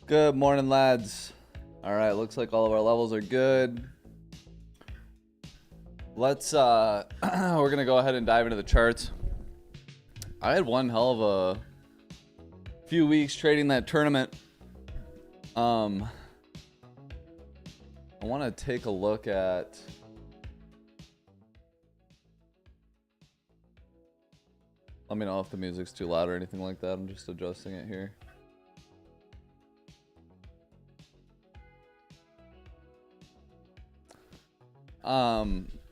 Good morning, lads. All right, looks like all of our levels are good. Let's we're gonna go ahead and dive into the charts. I had one hell of a few weeks trading that tournament. I want to take a look at let me know if the music's too loud or anything like that. I'm just adjusting it here.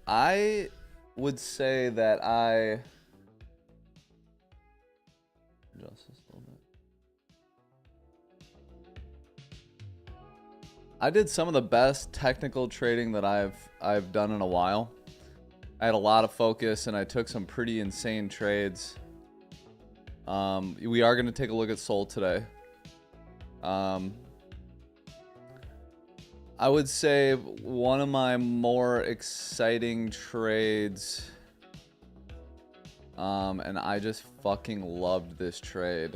I would say that I adjust this a little bit. I did some of the best technical trading that I've done in a while. I had a lot of focus and I took some pretty insane trades. We are going to take a look at Sol today. I would say one of my more exciting trades, and I just fucking loved this trade.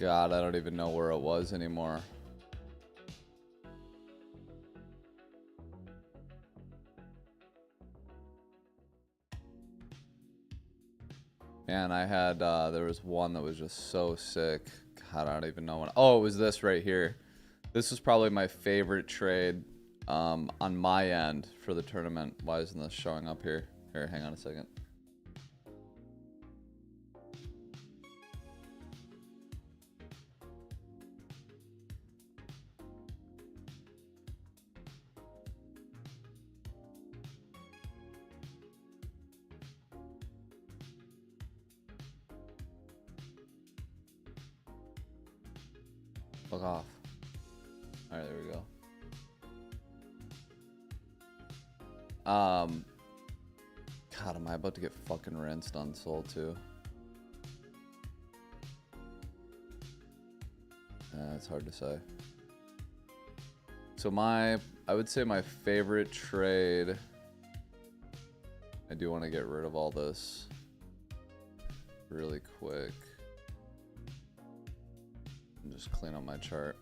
God, I don't even know where it was anymore. Man, I had, there was one that was just so sick. God, I don't even know when. Oh, it was this right here. This was probably my favorite trade on my end for the tournament. Why isn't this showing up here? Here, hang on a second. Fuck off. Alright, there we go. God, am I about to get fucking rinsed on Sol too? It's hard to say. So I would say my favorite trade, I do want to get rid of all this really quick. Just clean up my chart.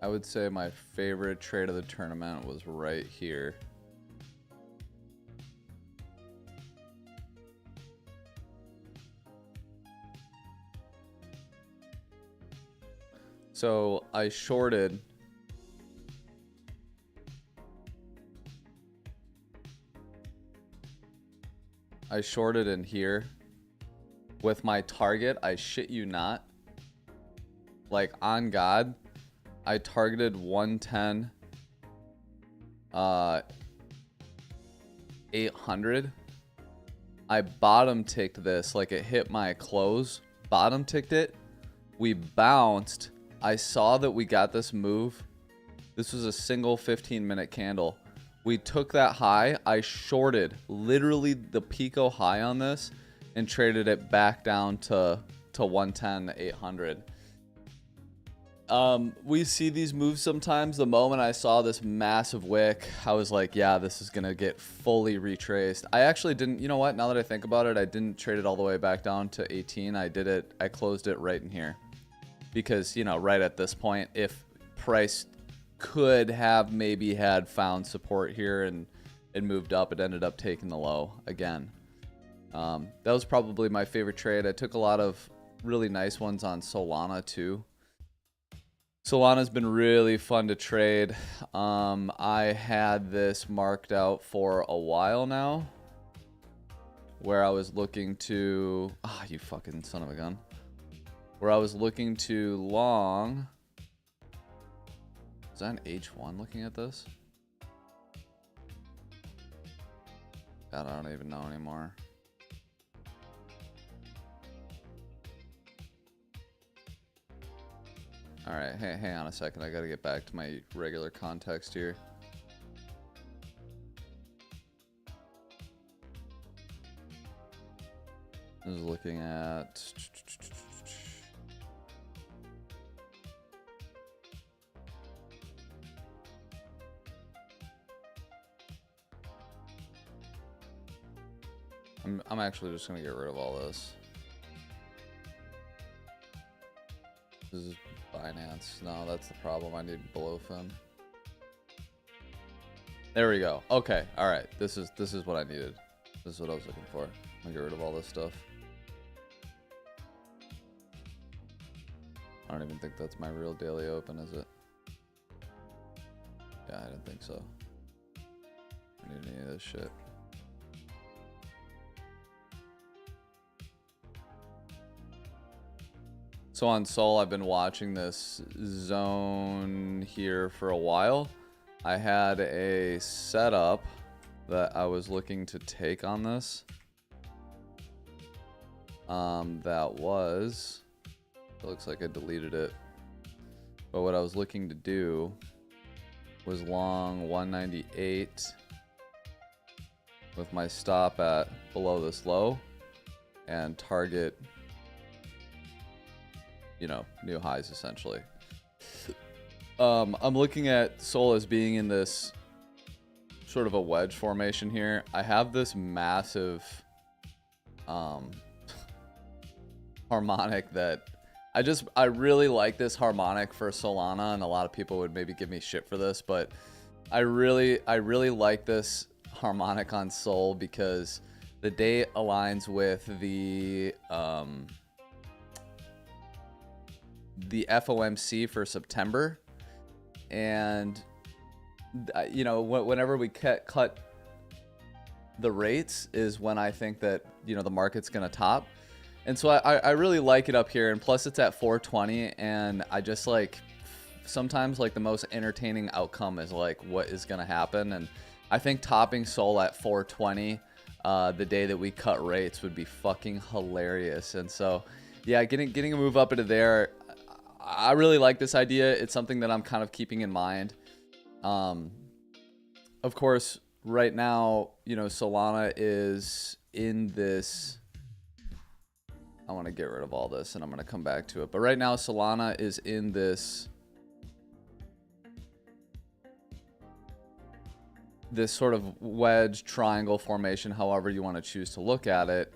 I would say my favorite trade of the tournament was right here. So I shorted in here with my target. I shit you not. Like, on God, I targeted 110 800. I bottom ticked this, like it hit my close, bottom ticked it. We bounced. I saw that we got this move. This was a single 15-minute candle. We took that high. I shorted literally the Pico high on this and traded it back down to 110 800. We see these moves sometimes. The moment I saw this massive wick, I was like, yeah, this is gonna get fully retraced. I actually didn't, you know what, now that I think about it, I didn't trade it all the way back down to 18. I closed it right in here because, you know, right at this point, if price could have maybe had found support here and moved up, it ended up taking the low again. That was probably my favorite trade. I took a lot of really nice ones on Solana too. Solana's been really fun to trade. I had this marked out for a while now where I was looking to, you fucking son of a gun, where I was looking to long. Is that an H1 looking at this? God, I don't even know anymore. All right, hey, hang on a second. I gotta get back to my regular context here. I was looking at I'm actually just gonna get rid of all this. This is Binance. No, that's the problem. I need BLOFIN. There we go. Okay. All right. This is what I needed. This is what I was looking for. I'm gonna get rid of all this stuff. I don't even think that's my real daily open, is it? Yeah, I didn't think so. I don't need any of this shit. So on Sol, I've been watching this zone here for a while. I had a setup that I was looking to take on this. That was, it looks like I deleted it. But what I was looking to do was long 198 with my stop at below this low and target, you know, new highs essentially. I'm looking at Sol as being in this sort of a wedge formation here. I have this massive harmonic that I really like this harmonic for Solana, and a lot of people would maybe give me shit for this, but I really like this harmonic on Sol because the date aligns with the FOMC for September, and you know, whenever we cut the rates is when I think that, you know, the market's gonna top. And so I really like it up here, and plus it's at 420, and I just like, sometimes like the most entertaining outcome is like what is gonna happen, and I think topping Sol at 420 the day that we cut rates would be fucking hilarious. And so yeah, getting a move up into there, I really like this idea. It's something that I'm kind of keeping in mind. Of course, right now, you know, Solana is in this, I want to get rid of all this and I'm going to come back to it. But right now, Solana is in this sort of wedge triangle formation, however you want to choose to look at it,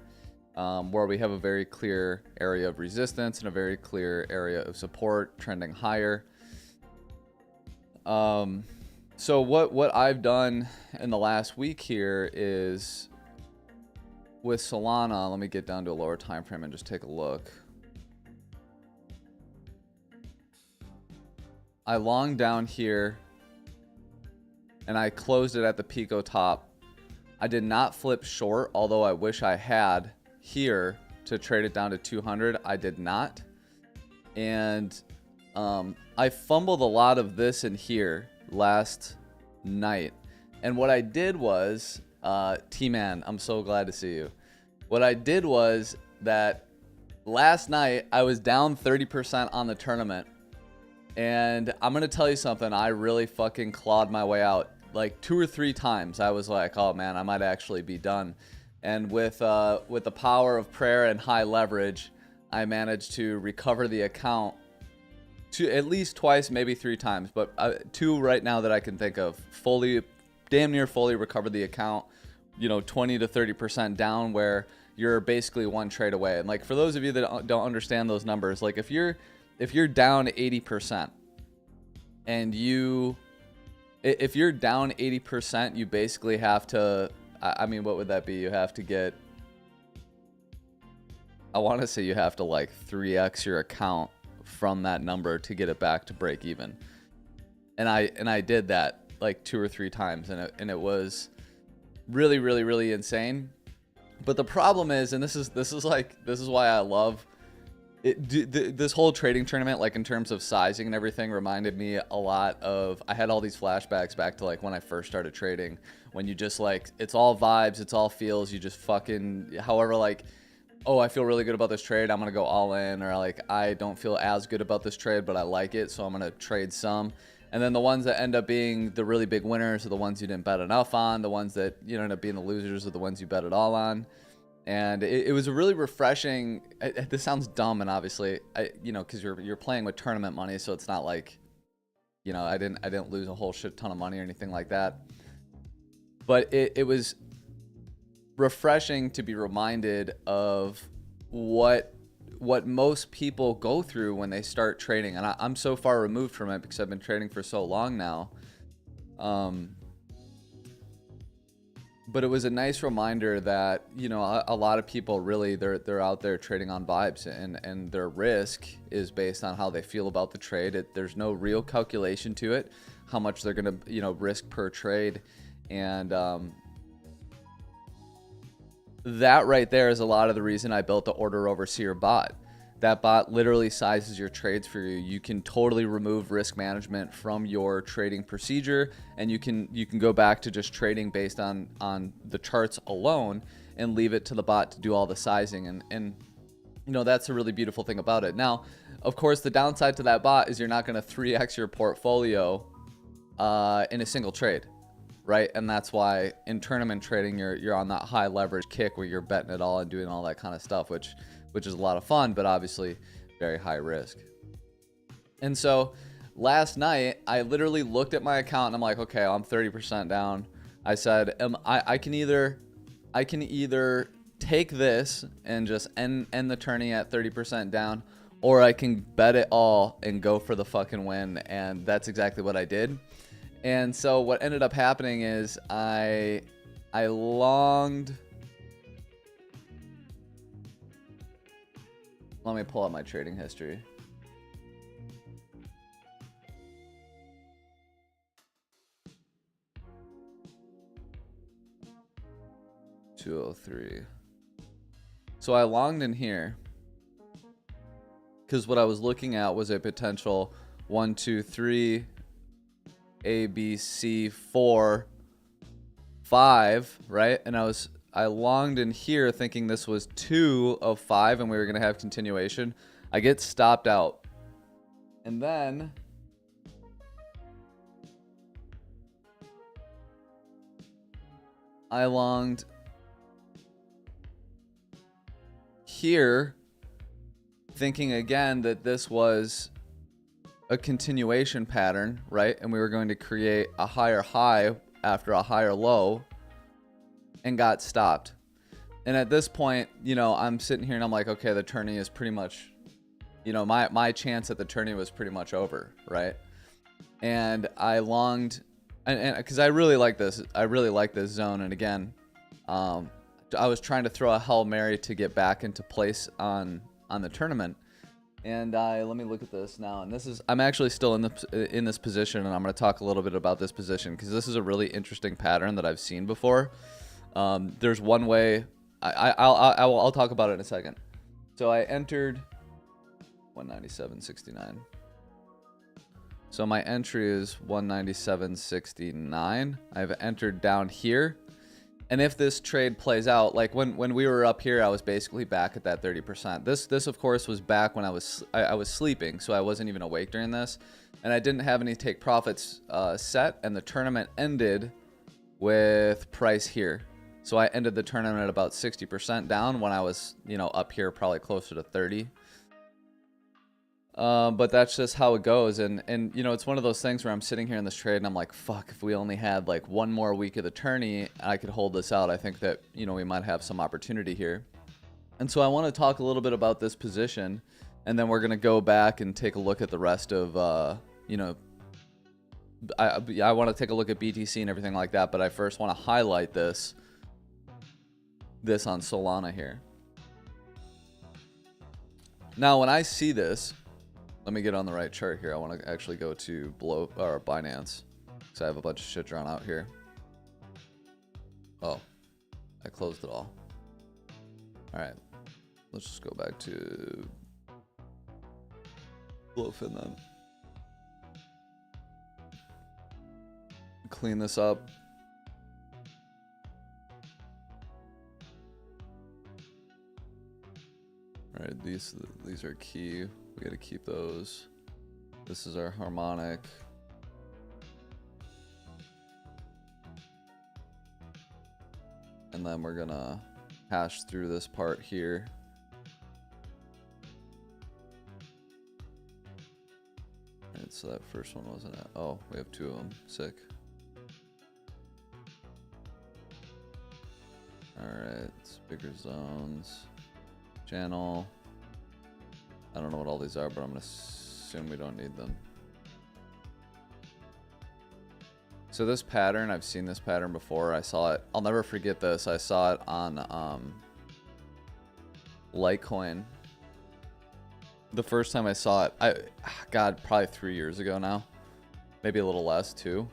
where we have a very clear area of resistance and a very clear area of support trending higher. So what I've done in the last week here is with Solana, let me get down to a lower time frame and just take a look. I longed down here and I closed it at the Pico top. I did not flip short, although I wish I had here to trade it down to 200. I did not. And I fumbled a lot of this in here last night. And what I did was, T-Man, I'm so glad to see you. What I did was that last night I was down 30% on the tournament. And I'm going to tell you something. I really fucking clawed my way out. Like 2 or 3 times I was like, oh man, I might actually be done. And with the power of prayer and high leverage, I managed to recover the account at least twice, maybe 3 times, but 2 right now that I can think of. Damn near fully recovered the account, you know, 20 to 30% down, where you're basically 1 trade away. And like, for those of you that don't understand those numbers, like if you're down 80% and if you're down 80%, you basically have to, I mean, what would that be? You have to get, I want to say you have to like 3x your account from that number to get it back to break even. And I did that like 2 or 3 times, and it was really, really, really insane. But the problem is, and this is why I love it, this whole trading tournament, like in terms of sizing and everything, reminded me a lot of, I had all these flashbacks back to like when I first started trading, when you just like, it's all vibes, it's all feels, you just fucking, however, like, oh, I feel really good about this trade, I'm gonna go all in, or like, I don't feel as good about this trade, but I like it, so I'm gonna trade some. And then the ones that end up being the really big winners are the ones you didn't bet enough on. The ones that, you know, end up being the losers are the ones you bet it all on. And it was a really refreshing. This sounds dumb, and obviously, you know, because you're playing with tournament money, so it's not like, you know, I didn't lose a whole shit ton of money or anything like that. But it was refreshing to be reminded of what most people go through when they start trading. And I'm so far removed from it because I've been trading for so long now. But it was a nice reminder that, you know, a lot of people really, they're out there trading on vibes, and their risk is based on how they feel about the trade. There's no real calculation to it, how much they're going to, you know, risk per trade. And that right there is a lot of the reason I built the order overseer bot. That bot literally sizes your trades for you. You can totally remove risk management from your trading procedure, and you can go back to just trading based on the charts alone and leave it to the bot to do all the sizing. And you know, that's a really beautiful thing about it. Now, of course, the downside to that bot is you're not going to 3x your portfolio in a single trade, right? And that's why in tournament trading you're on that high leverage kick where you're betting it all and doing all that kind of stuff, which is a lot of fun, but obviously very high risk. And so last night, I literally looked at my account and I'm like, okay, I'm 30% down. I said, I can either take this and just end the tourney at 30% down, or I can bet it all and go for the fucking win. And that's exactly what I did. And so what ended up happening is I longed. Let me pull up my trading history. $203. So I longed in here because what I was looking at was a potential 1, 2, 3, A, B, C, 4, 5, right? And I longed in here thinking this was 2 of 5 and we were going to have continuation. I get stopped out. And then I longed here thinking again that this was a continuation pattern, right? And we were going to create a higher high after a higher low, and got stopped. And at this point, you know, I'm sitting here and I'm like, okay, the tourney is pretty much, you know, my chance at the tourney was pretty much over, right? And I longed, and because I really like this zone. And again, I was trying to throw a Hail Mary to get back into place on the tournament. And let me look at this now. And I'm actually still in this position, and I'm going to talk a little bit about this position because this is a really interesting pattern that I've seen before. There's one way. I'll talk about it in a second. So I entered 197.69. So my entry is 197.69. I've entered down here. And if this trade plays out, like when we were up here, I was basically back at that 30%. This of course was back when I was sleeping, so I wasn't even awake during this, and I didn't have any take profits set, and the tournament ended with price here. So I ended the tournament at about 60% down when I was, you know, up here probably closer to 30. But that's just how it goes. And you know, it's one of those things where I'm sitting here in this trade and I'm like, fuck, if we only had like one more week of the tourney, I could hold this out. I think that, you know, we might have some opportunity here. And so I want to talk a little bit about this position, and then we're going to go back and take a look at the rest of, you know, I want to take a look at BTC and everything like that. But I first want to highlight this on Solana here. Now, when I see this, let me get on the right chart here. I want to actually go to Binance, because I have a bunch of shit drawn out here. Oh, I closed it all. All right, let's just go back to BLOFIN then. Clean this up. All right, these are key. We got to keep those. This is our harmonic. And then we're gonna hash through this part here. All right, so that first one wasn't it. Oh, we have two of them. Sick. Alright, bigger zones. Channel. I don't know what all these are, but I'm going to assume we don't need them. So this pattern, I've seen this pattern before. I saw it. I'll never forget this. I saw it on Litecoin. The first time I saw it, God, probably 3 years ago now. Maybe a little less too.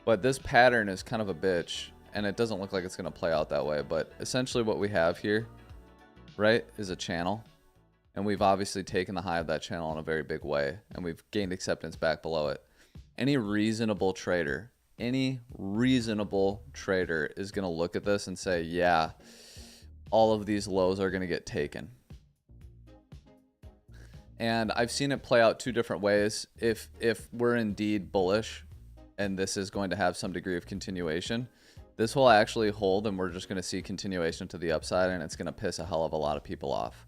But this pattern is kind of a bitch, and it doesn't look like it's going to play out that way. But essentially what we have here, right, is a channel. And we've obviously taken the high of that channel in a very big way, and we've gained acceptance back below it. Any reasonable trader is going to look at this and say, yeah, all of these lows are going to get taken. And I've seen it play out two different ways. If we're indeed bullish and this is going to have some degree of continuation, this will actually hold and we're just going to see continuation to the upside, and it's going to piss a hell of a lot of people off.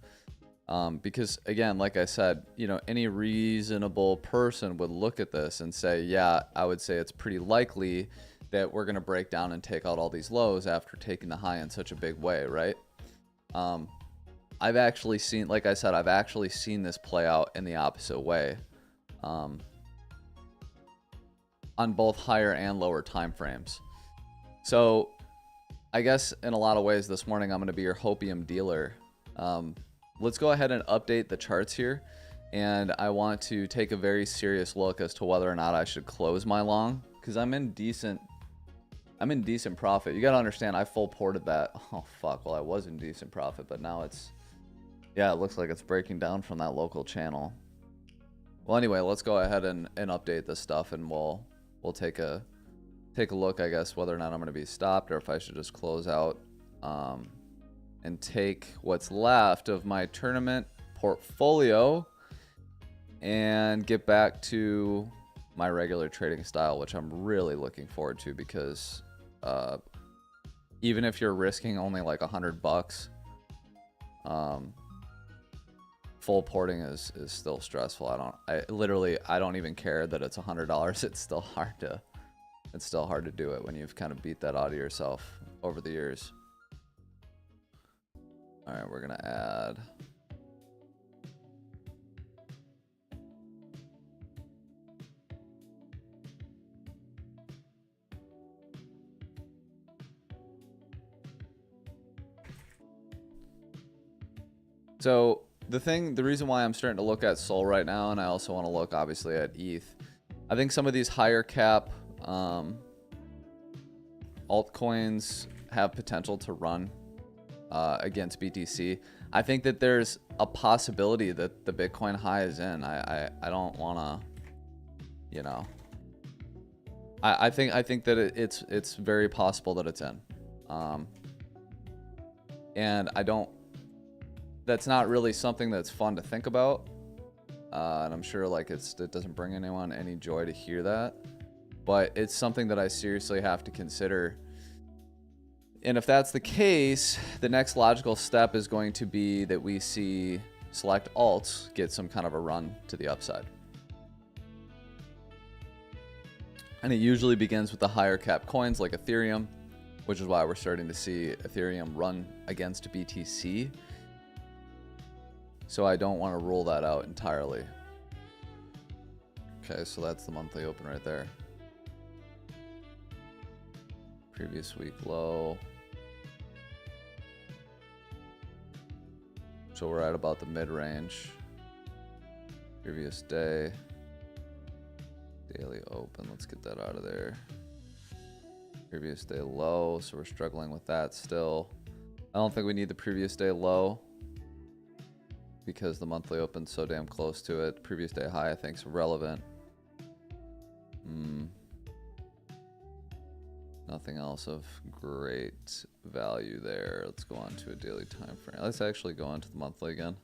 Because again, like I said, you know, any reasonable person would look at this and say, yeah, I would say it's pretty likely that we're going to break down and take out all these lows after taking the high in such a big way, right? I've actually seen, like I said, I've actually seen this play out in the opposite way, on both higher and lower time frames. So I guess in a lot of ways this morning, I'm going to be your hopium dealer. Let's go ahead and update the charts here. And I want to take a very serious look as to whether or not I should close my long, because I'm in decent profit. You got to understand, I full ported that. Oh, fuck. Well, I was in decent profit, but now it's, yeah, it looks like it's breaking down from that local channel. Well, anyway, let's go ahead and update this stuff, and we'll take a look, I guess, whether or not I'm going to be stopped or if I should just close out and take what's left of my tournament portfolio and get back to my regular trading style, which I'm really looking forward to, because even if you're risking only like $100, full porting is still stressful. I don't even care that it's $100. It's still hard to do it when you've kind of beat that out of yourself over the years. All right, we're gonna add. So the reason why I'm starting to look at Sol right now, and I also want to look obviously at ETH. I think some of these higher cap altcoins have potential to run against BTC. I think that there's a possibility that the Bitcoin high is in. I don't want to, you know. I think that it's very possible that it's in. And I don't. That's not really something that's fun to think about. And I'm sure like it doesn't bring anyone any joy to hear that. But it's something that I seriously have to consider. And if that's the case, the next logical step is going to be that we see select alts get some kind of a run to the upside. And it usually begins with the higher cap coins like Ethereum, which is why we're starting to see Ethereum run against BTC. So I don't want to rule that out entirely. Okay, so that's the monthly open right there. Previous week low. So we're at about the mid-range. Previous day. Daily open, let's get that out of there. Previous day low, so we're struggling with that still. I don't think we need the previous day low because the monthly open's so damn close to it. Previous day high I think is relevant. Nothing else of great value there. Let's go on to a daily time frame. Let's actually go on to the monthly again.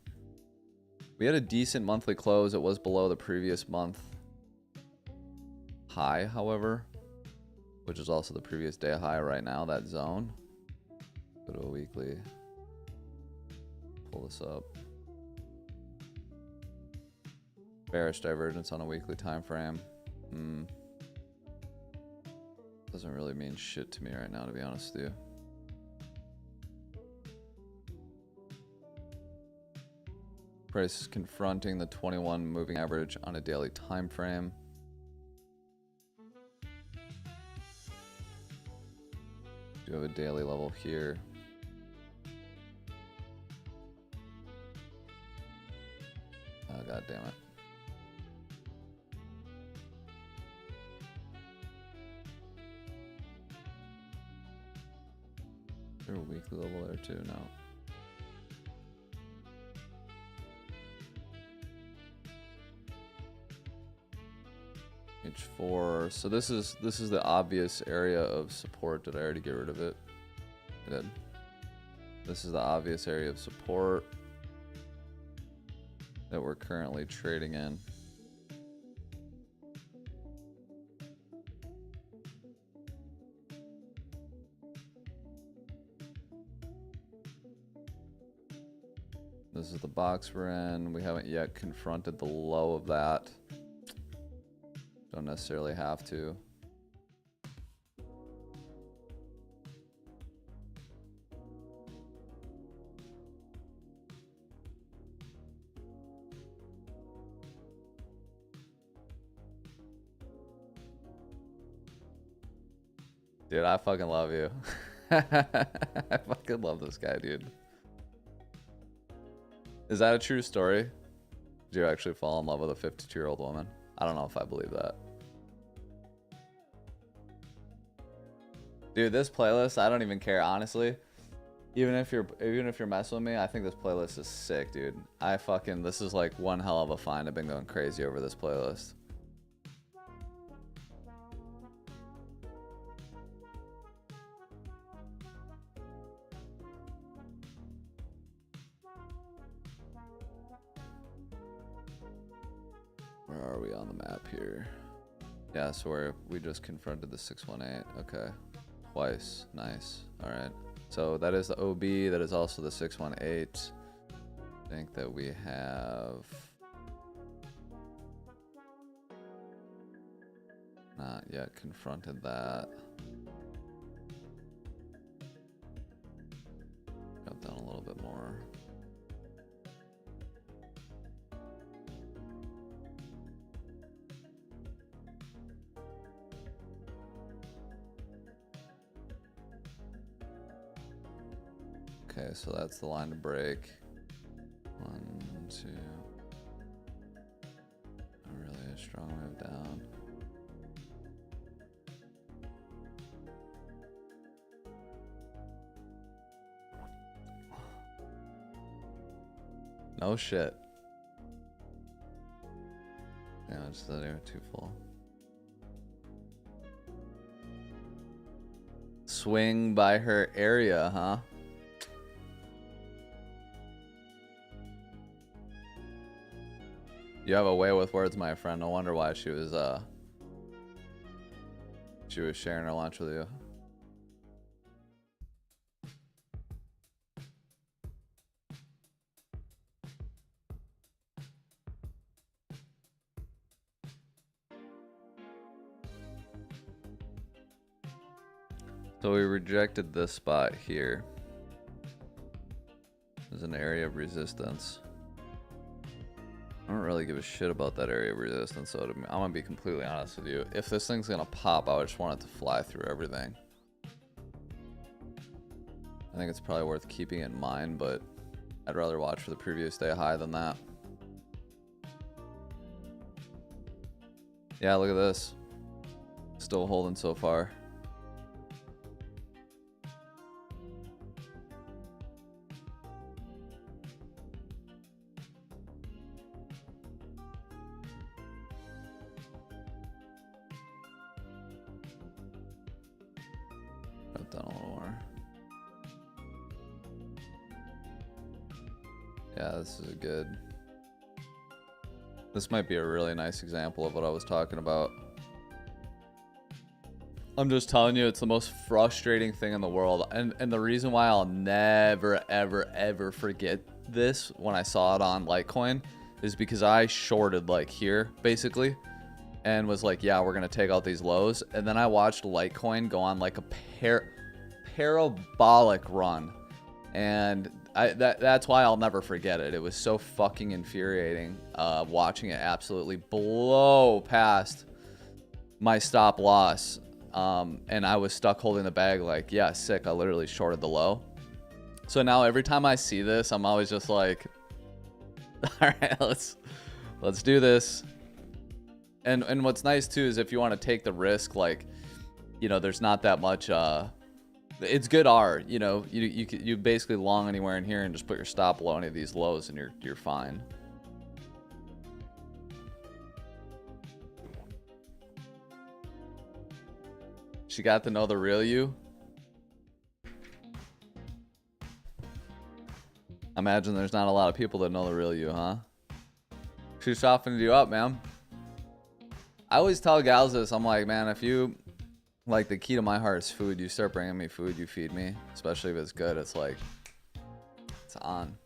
We had a decent monthly close. It was below the previous month high, however, which is also the previous day high right now, that zone. Go to a weekly. Pull this up. Bearish divergence on a weekly time frame. Doesn't really mean shit to me right now, to be honest with you. Price is confronting the 21 moving average on a daily time frame. Do have a daily level here. Oh, god damn it. Is there a weekly level there too? No. H4. So this is the obvious area of support. Did I already get rid of it? I did. This is the obvious area of support that we're currently trading in. This is the box we're in. We haven't yet confronted the low of that. Don't necessarily have to. Dude, I fucking love you. I fucking love this guy, dude. Is that a true story? Did you actually fall in love with a 52-year-old woman? I don't know if I believe that. Dude, this playlist, I don't even care, honestly. Even if you're messing with me, I think this playlist is sick, dude. This is like one hell of a find. I've been going crazy over this playlist. Where are we on the map here? Yeah, so we just confronted the 618. Okay. Twice. Nice. All right. So that is the OB. That is also the 618. I think that we have not yet confronted that. Drop down a little bit more. Okay, so that's the line to break. 1, 2. Really a strong move down. No shit. Damn, it's that air too full. Swing by her area, huh? You have a way with words, my friend. No wonder why she was sharing her lunch with you. So we rejected this spot here. There's an area of resistance. I don't really give a shit about that area of resistance, so I'm gonna be completely honest with you. If this thing's gonna pop, I would just want it to fly through everything. I think it's probably worth keeping in mind, but I'd rather watch for the previous day high than that. Yeah, look at this. Still holding so far. Down a little more. Yeah, this is good. This might be a really nice example of what I was talking about. I'm just telling you, it's the most frustrating thing in the world. And the reason why I'll never, ever, ever forget this when I saw it on Litecoin is because I shorted like here, basically. And was like, yeah, we're going to take out these lows. And then I watched Litecoin go on like a parabolic run. And That's why I'll never forget it. It was so fucking infuriating watching it absolutely blow past my stop loss. And I was stuck holding the bag like, yeah, sick. I literally shorted the low. So now every time I see this, I'm always just like, all right, let's do this. And what's nice too is if you want to take the risk, like, you know, there's not that much it's good R, you know, you basically long anywhere in here and just put your stop below any of these lows and you're fine. She got to know the real you. I imagine there's not a lot of people that know the real you, huh? She softened you up, man. I always tell gals this. I'm like, man, if you, like, the key to my heart is food. You start bringing me food, you feed me. Especially if it's good. It's like, it's on.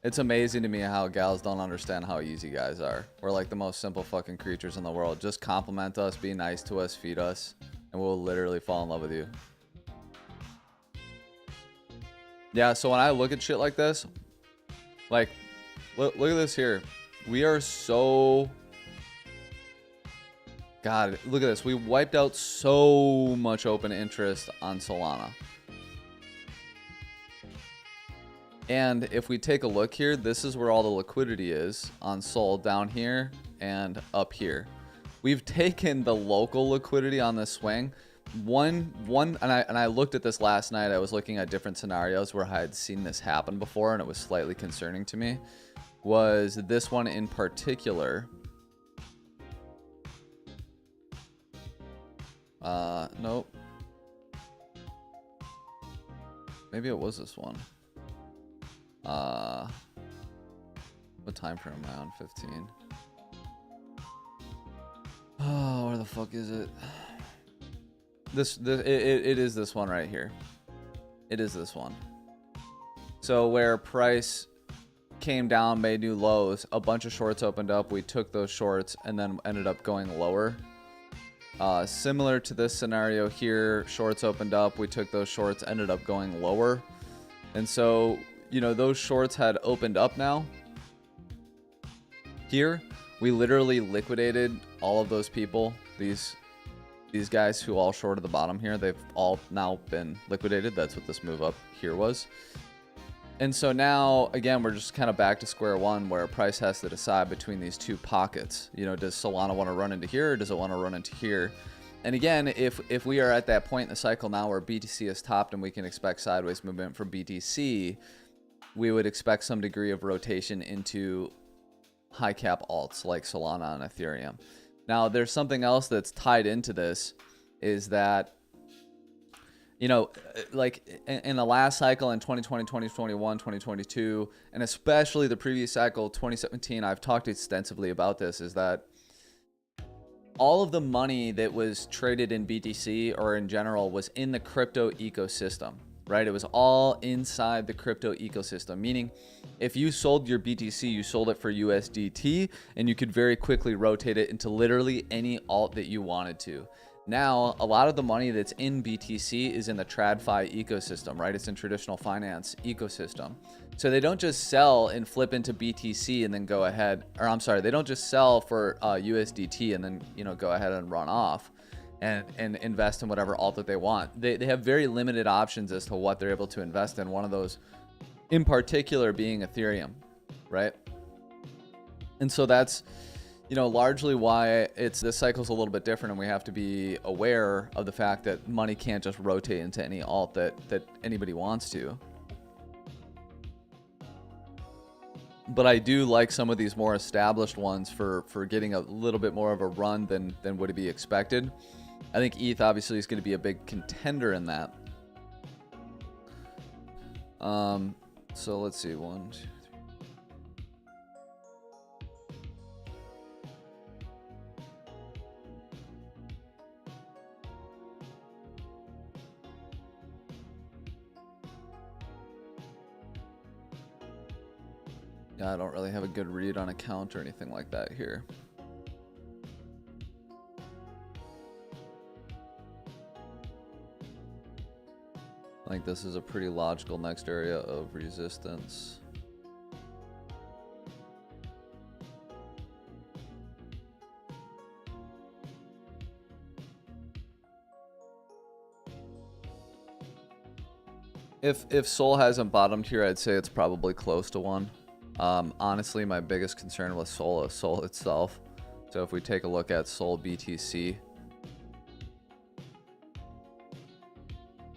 It's amazing to me how gals don't understand how easy guys are. We're like the most simple fucking creatures in the world. Just compliment us, be nice to us, feed us, and we'll literally fall in love with you. Yeah, so when I look at shit like this, like, look at this here. We are so... God, look at this. We wiped out so much open interest on Solana. And if we take a look here, this is where all the liquidity is on Sol, down here and up here. We've taken the local liquidity on this swing. And I looked at this last night. I was looking at different scenarios where I had seen this happen before, and it was slightly concerning to me. Was this one in particular? Nope. Maybe it was this one. What time frame am I on? 15. Oh, where the fuck is it? It is this one right here. It is this one. So where price came down, made new lows, a bunch of shorts opened up. We took those shorts and then ended up going lower. Similar to this scenario here, shorts opened up. We took those shorts, ended up going lower. And so, you know, those shorts had opened up now. Here, we literally liquidated all of those people. These guys who all shorted the bottom here, they've all now been liquidated. That's what this move up here was. And so now, again, we're just kind of back to square one where price has to decide between these two pockets. You know, does Solana want to run into here or does it want to run into here? And again, if we are at that point in the cycle now where BTC is topped and we can expect sideways movement from BTC, we would expect some degree of rotation into high cap alts like Solana and Ethereum. Now, there's something else that's tied into this is that, you know, like in the last cycle in 2020, 2021, 2022, and especially the previous cycle, 2017, I've talked extensively about this, is that all of the money that was traded in BTC or in general was in the crypto ecosystem, right? It was all inside the crypto ecosystem, meaning if you sold your BTC, you sold it for USDT, and you could very quickly rotate it into literally any alt that you wanted to. Now, a lot of the money that's in BTC is in the TradFi ecosystem, right? It's in traditional finance ecosystem. So they don't just sell and flip into BTC and then go ahead, or I'm sorry, they don't just sell for USDT and then, you know, go ahead and run off and invest in whatever alt that they want. They have very limited options as to what they're able to invest in. One of those in particular being Ethereum, right? And so that's, you know, largely why this cycle's a little bit different, and we have to be aware of the fact that money can't just rotate into any alt that anybody wants to. But I do like some of these more established ones for getting a little bit more of a run than would be expected. I think ETH obviously is going to be a big contender in that. So let's see, 1, 2, 3. Yeah, I don't really have a good read on account or anything like that here. think this is a pretty logical next area of resistance. If Sol hasn't bottomed here, I'd say it's probably close to one. Honestly, my biggest concern with Sol is Sol itself. So if we take a look at Sol BTC,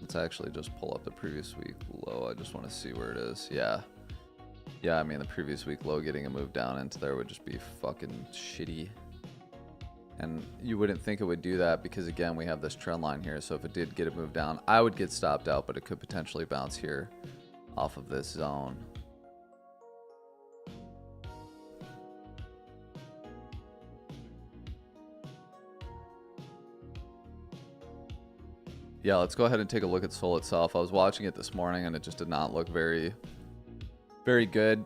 let's actually just pull up the previous week low. I just want to see where it is. Yeah, I mean the previous week low getting a move down into there would just be fucking shitty. And you wouldn't think it would do that because, again, we have this trend line here. So if it did get a move down, I would get stopped out, but it could potentially bounce here off of this zone. Yeah, let's go ahead and take a look at Sol itself. I was watching it this morning, and it just did not look very, very good.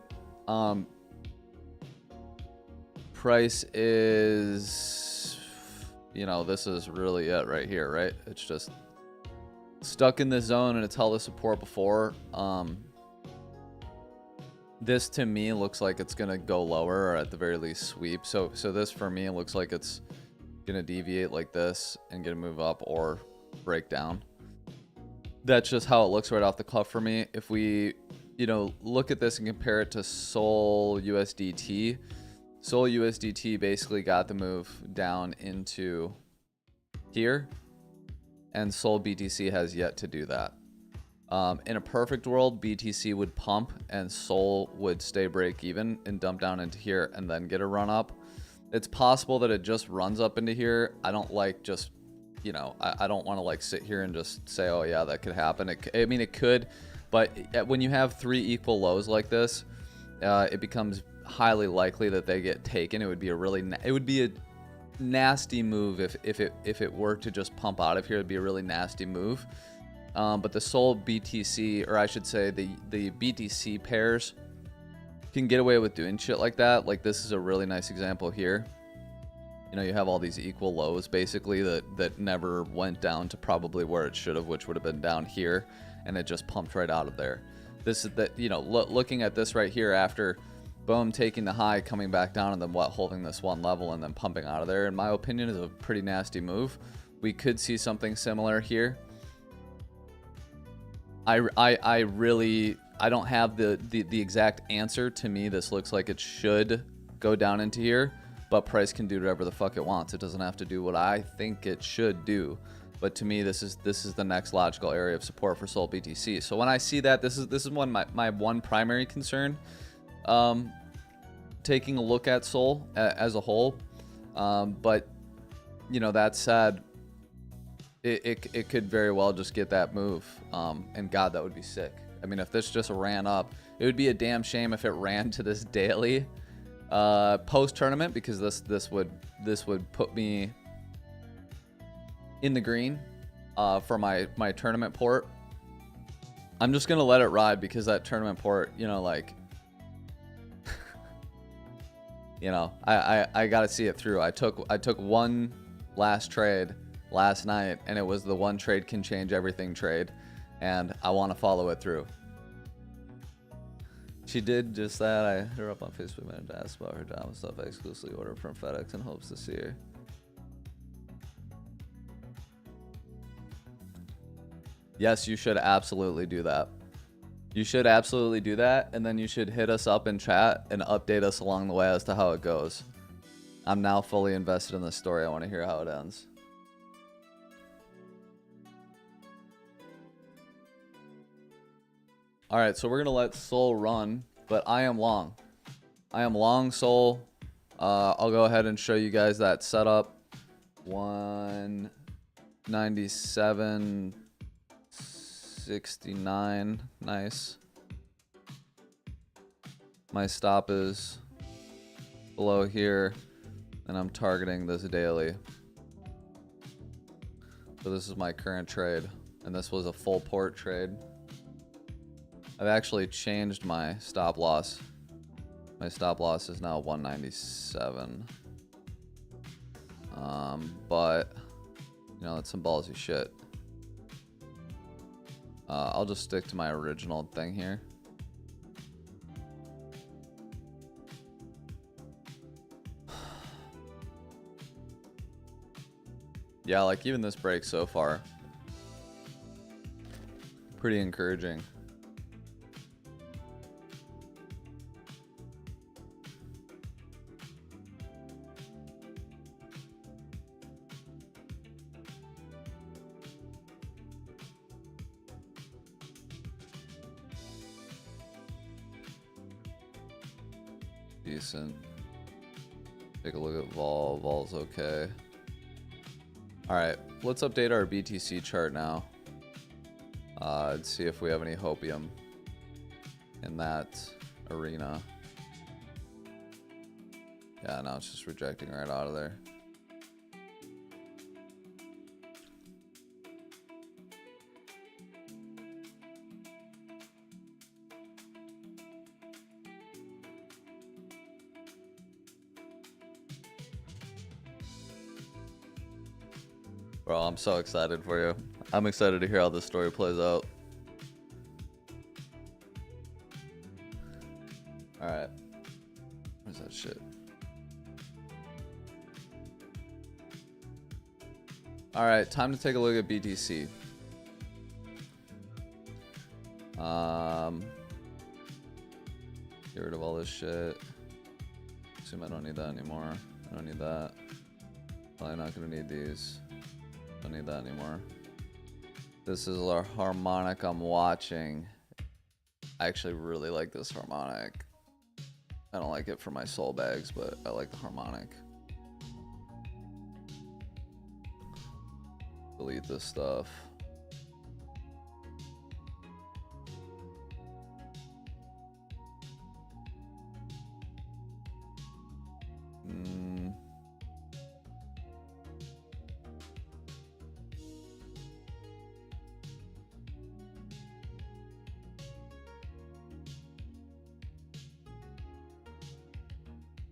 Price is... You know, this is really it right here, right? It's just stuck in this zone and it's held a support before. This to me looks like it's gonna go lower or at the very least sweep. So this for me looks like it's gonna deviate like this and get a move up or break down. That's just how it looks right off the cuff for me. If we, you know, look at this and compare it to Sol USDT. Sol USDT basically got the move down into here, and Sol BTC has yet to do that. In a perfect world, BTC would pump and Sol would stay break even and dump down into here and then get a run up. It's possible that it just runs up into here. I don't like just, you know, I don't want to like sit here and just say, oh yeah, that could happen. I mean, it could, but when you have 3 equal lows like this, it becomes highly likely that they get taken. It would be a nasty move if it were to just pump out of here. It'd be a really nasty move. But the Sol BTC, or I should say the BTC pairs, can get away with doing shit like that. Like this is a really nice example here. You know, you have all these equal lows basically that never went down to probably where it should have, which would have been down here, and it just pumped right out of there. This is that, you know, looking at this right here after boom, taking the high, coming back down, and then holding this one level and then pumping out of there, in my opinion, is a pretty nasty move. We could see something similar here. I don't have the exact answer. To me, this looks like it should go down into here, but price can do whatever the fuck it wants. It doesn't have to do what I think it should do. But to me, this is the next logical area of support for Sol BTC. So when I see that, this is my one primary concern. Taking a look at Sol as a whole, but you know, that said, it could very well just get that move, and God, that would be sick. I mean, if this just ran up, it would be a damn shame if it ran to this daily post tournament, because this would put me in the green for my tournament port. I'm just gonna let it ride because that tournament port, you know, like, you know, I gotta see it through. I took one last trade last night, and it was the one trade can change everything trade, and I want to follow it through. She did just that. I hit her up on Facebook and asked about her job and stuff. I exclusively ordered from FedEx in hopes to see her. Yes, you should absolutely do that. You should absolutely do that, and then you should hit us up in chat and update us along the way as to how it goes. I'm now fully invested in this story. I want to hear how it ends. All right, so we're going to let Sol run, but I am long. I am long Sol. I'll go ahead and show you guys that setup. 197.69. Nice. My stop is below here, and I'm targeting this daily. So this is my current trade, and this was a full port trade. I've actually changed my stop loss. My stop loss is now 197. But you know, that's some ballsy shit. I'll just stick to my original thing here. Yeah, like even this break so far, pretty encouraging. Decent. Take a look at Vol. Vol's okay. Alright, let's update our BTC chart now. And see if we have any hopium in that arena. Yeah, now it's just rejecting right out of there. Bro, I'm so excited for you. I'm excited to hear how this story plays out. Alright. Where's that shit? Alright, time to take a look at BTC. Get rid of all this shit. Assume I don't need that anymore. I don't need that. Probably not gonna need these. Don't need that anymore. This is our harmonic I'm watching. I actually really like this harmonic. I don't like it for my soul bags, but I like the harmonic. Delete this stuff.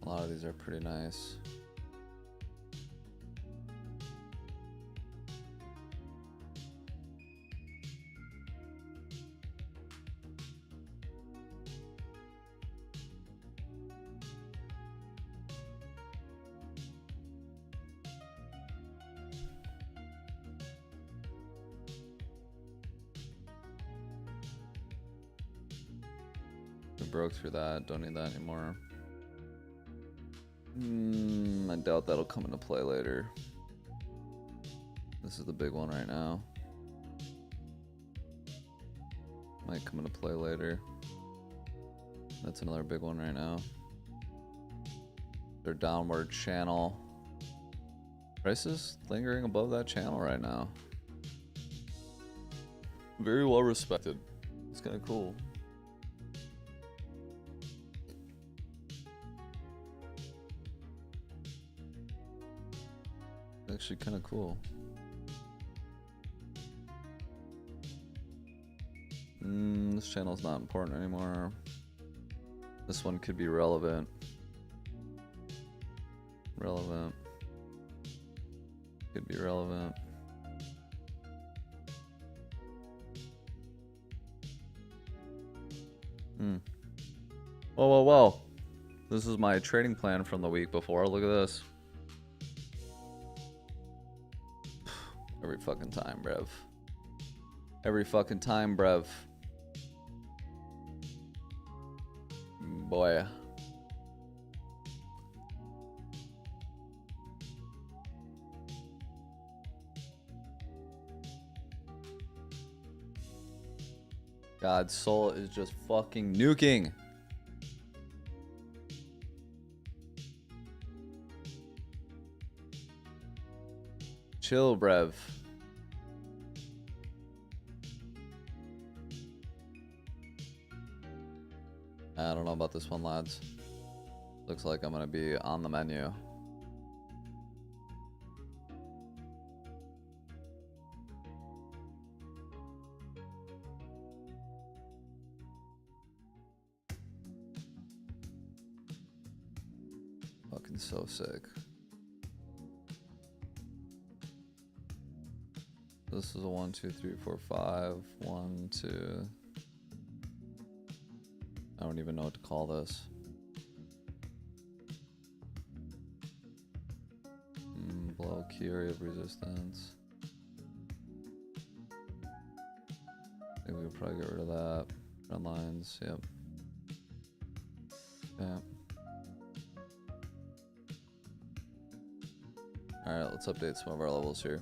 A lot of these are pretty nice. We broke through that, don't need that anymore. I doubt that'll come into play later. This is the big one right now. Might come into play later. That's another big one right now. Their downward channel. Prices lingering above that channel right now. Very well respected. It's kind of cool. Actually kind of cool. This channel's not important anymore. This one could be relevant. Relevant. Could be relevant. Whoa, whoa, whoa. This is my trading plan from the week before. Look at this. Every fucking time, brev. Every fucking time, brev. Boy. God, Soul is just fucking nuking. Chill, brev. I don't know about this one, lads. Looks like I'm gonna be on the menu. Fucking so sick. This this is a 1, 2, 3, 4, 5. 1, 2. I don't even know what to call this. Below key area of resistance. I think we could probably get rid of that. Trend lines, yep. Yeah. Alright, let's update some of our levels here.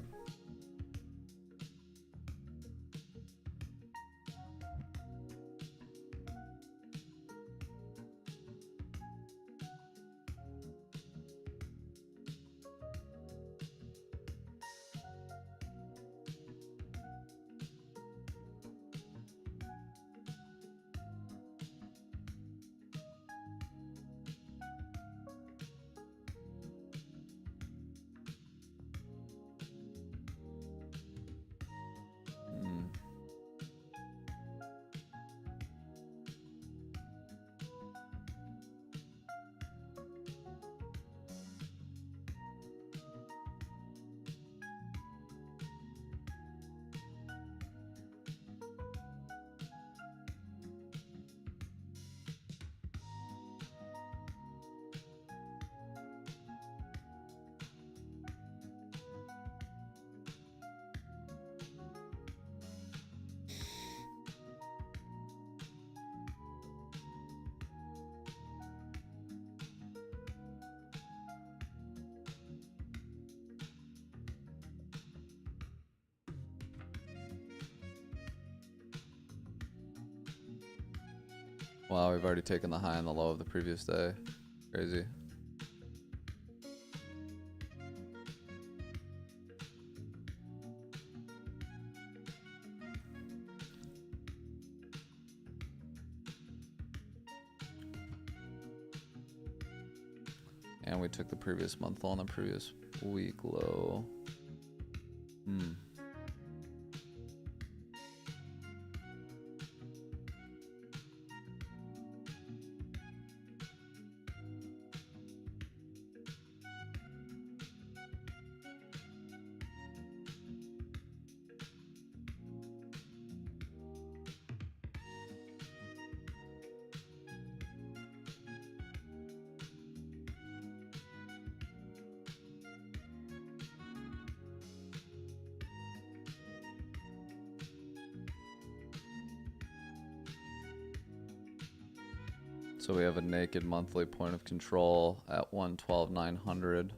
Wow, we've already taken the high and the low of the previous day. Crazy. And we took the previous month low and the previous week low. So we have a naked monthly point of control at 112,900.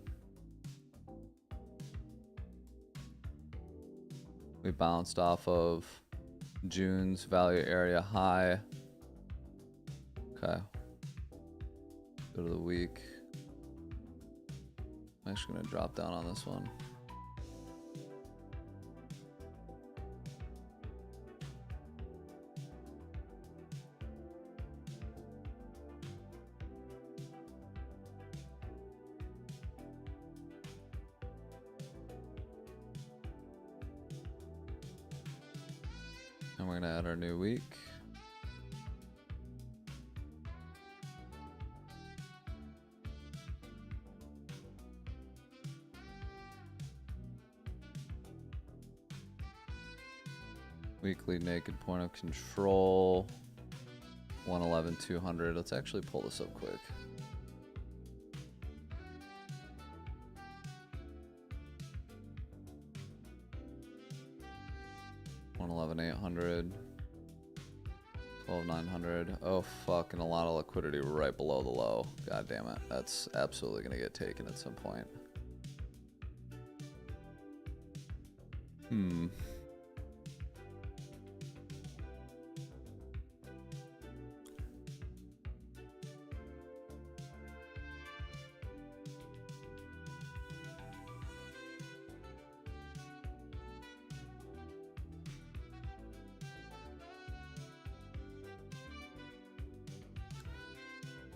We bounced off of June's value area high. Okay. Go to the week. I'm actually going to drop down on this one. And we're going to add our new week. Weekly naked point of control, 111,200. Let's actually pull this up quick. $111,800, $12,900. Oh fuck, and a lot of liquidity right below the low. God damn it, that's absolutely gonna get taken at some point.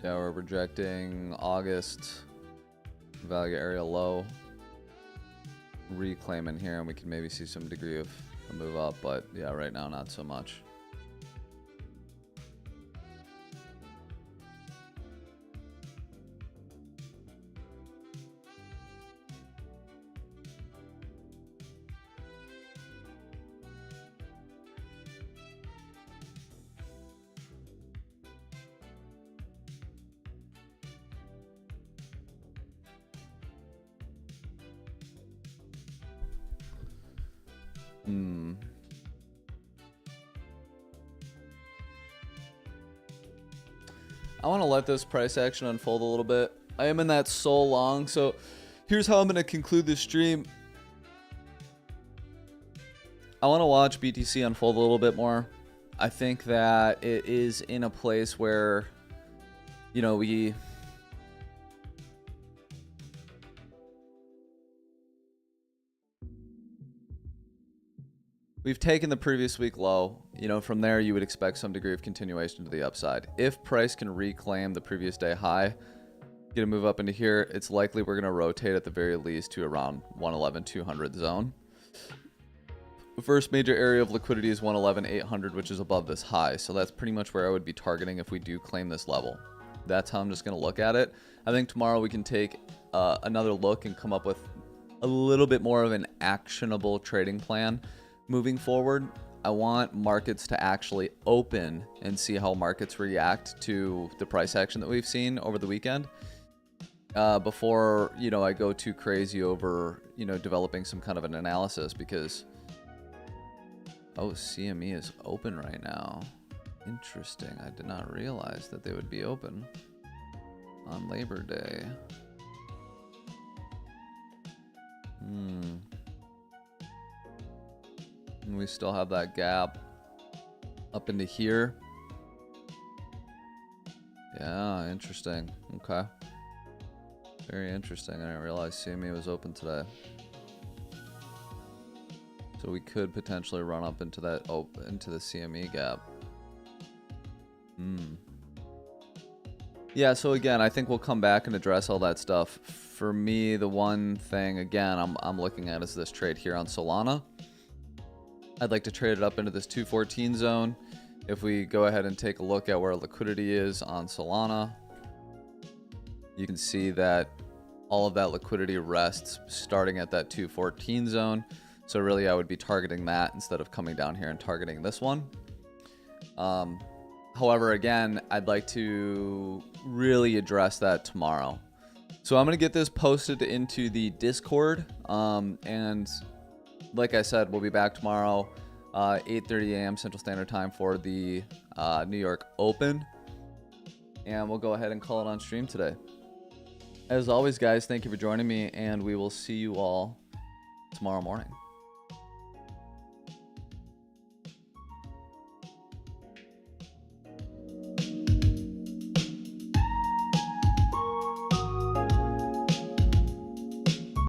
Yeah, we're projecting August value area low. Reclaim in here, and we can maybe see some degree of a move up, but yeah, right now not so much. I want to let this price action unfold a little bit. I am in that so long, so here's how I'm going to conclude this stream. I want to watch BTC unfold a little bit more. I think that it is in a place where, you know, we've taken the previous week low. You know, from there, you would expect some degree of continuation to the upside. If price can reclaim the previous day high, get a move up into here, it's likely we're going to rotate at the very least to around 111,200 zone. The first major area of liquidity is 111,800, which is above this high. So that's pretty much where I would be targeting if we do claim this level. That's how I'm just going to look at it. I think tomorrow we can take another look and come up with a little bit more of an actionable trading plan. Moving forward, I want markets to actually open and see how markets react to the price action that we've seen over the weekend before, you know, I go too crazy over, you know, developing some kind of an analysis because, oh, CME is open right now. Interesting. I did not realize that they would be open on Labor Day. And we still have that gap up into here. Yeah, interesting. Okay. Very interesting. I didn't realize CME was open today. So we could potentially run up into that into the CME gap. Yeah, so again, I think we'll come back and address all that stuff. For me, the one thing again I'm looking at is this trade here on Solana. I'd like to trade it up into this 214 zone. If we go ahead and take a look at where liquidity is on Solana, you can see that all of that liquidity rests starting at that 214 zone. So really I would be targeting that instead of coming down here and targeting this one. However, again, I'd like to really address that tomorrow. So I'm going to get this posted into the Discord. And like I said, we'll be back tomorrow, 8:30 a.m. Central Standard Time for the New York Open. And we'll go ahead and call it on stream today. As always, guys, thank you for joining me, and we will see you all tomorrow morning.